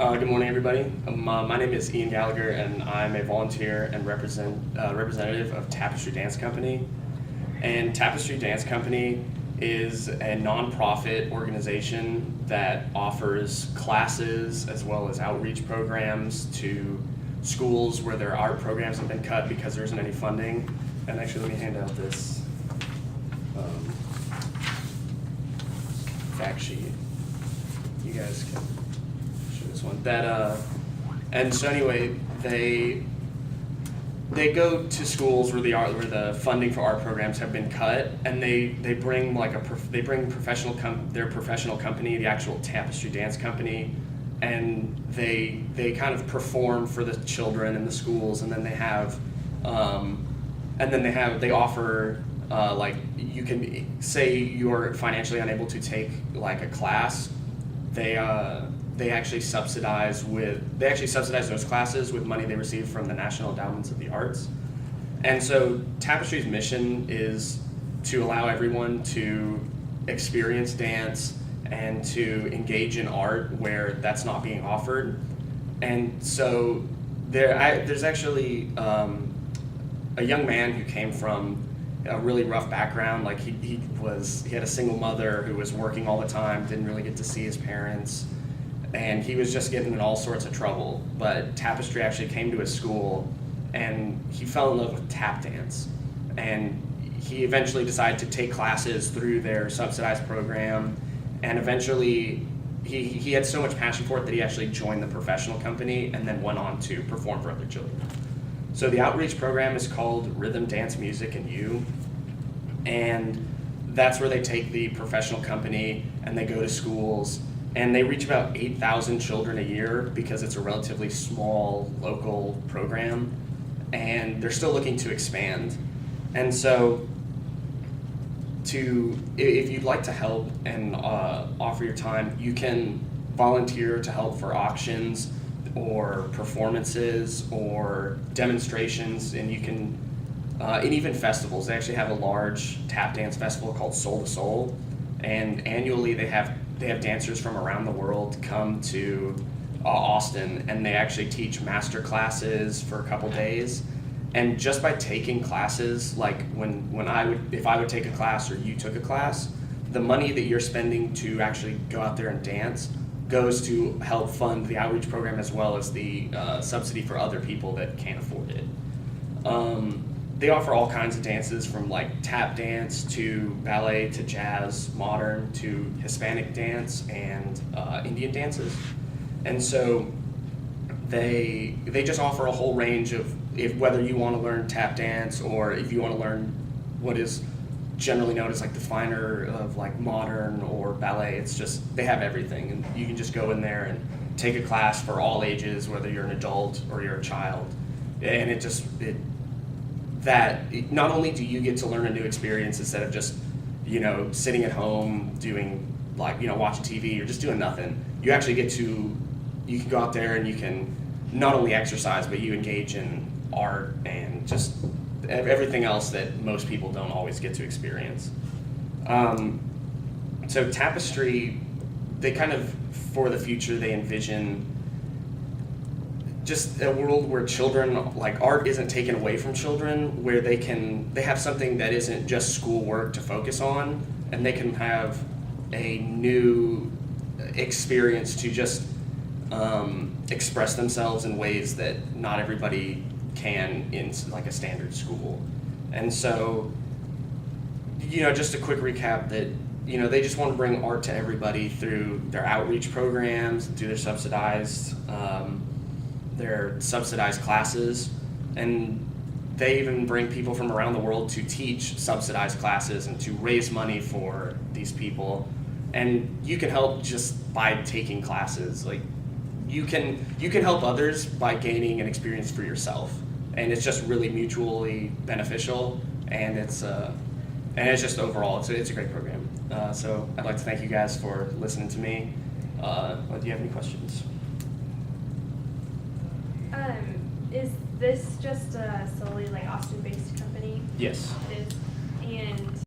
Good morning, everybody. My name is Ian Gallagher, and I'm a volunteer and representative of Tapestry Dance Company. And Tapestry Dance Company is a nonprofit organization that offers classes as well as outreach programs to schools where their art programs have been cut because there isn't any funding. And actually, let me hand out this fact sheet. You guys can show this one. And so anyway, they go to schools where the funding for art programs have been cut, and they bring their professional company, the actual Tapestry Dance Company, and they kind of perform for the children in the schools, and then they offer like, you can say you're financially unable to take like a class, they actually subsidize those classes with money they receive from the National Endowments of the Arts. And so Tapestry's mission is to allow everyone to experience dance and to engage in art where that's not being offered. And so there's actually a young man who came from a really rough background. Like he had a single mother who was working all the time, didn't really get to see his parents, and he was just getting in all sorts of trouble. But Tapestry actually came to his school, and he fell in love with tap dance, and he eventually decided to take classes through their subsidized program, and eventually he had so much passion for it that he actually joined the professional company and then went on to perform for other children. So the outreach program is called Rhythm, Dance, Music, and You, and that's where they take the professional company and they go to schools, and they reach about 8,000 children a year because it's a relatively small local program, and they're still looking to expand. And so if you'd like to help and offer your time, you can volunteer to help for auctions or performances or demonstrations, and you can and even festivals. They actually have a large tap dance festival called Soul to Soul, and annually they have dancers from around the world come to Austin, and they actually teach master classes for a couple days. And just by taking classes, like if I would take a class or you took a class, the money that you're spending to actually go out there and dance goes to help fund the outreach program as well as the subsidy for other people that can't afford it. They offer all kinds of dances, from like tap dance to ballet to jazz, modern to Hispanic dance and Indian dances. And so they just offer a whole range of, whether you want to learn tap dance or if you want to learn what is generally known as like the finer of like modern or ballet. It's just, they have everything, and you can just go in there and take a class for all ages, whether you're an adult or you're a child. And not only do you get to learn a new experience instead of just, sitting at home doing like, watching TV or just doing nothing, you actually you can go out there and you can not only exercise, but you engage in art and just everything else that most people don't always get to experience. So Tapestry, they kind of, for the future, they envision just a world where children, like, art isn't taken away from children, where they have something that isn't just schoolwork to focus on, and they can have a new experience to just express themselves in ways that not everybody can in like a standard school. And so, just a quick recap that, they just want to bring art to everybody through their outreach programs, through their subsidized classes, and they even bring people from around the world to teach subsidized classes and to raise money for these people. And you can help just by taking classes. Like, you can help others by gaining an experience for yourself, and it's just really mutually beneficial, and it's just overall it's a great program. So I'd like to thank you guys for listening to me. Do you have any questions? Is this just a solely like Austin-based company? Yes. And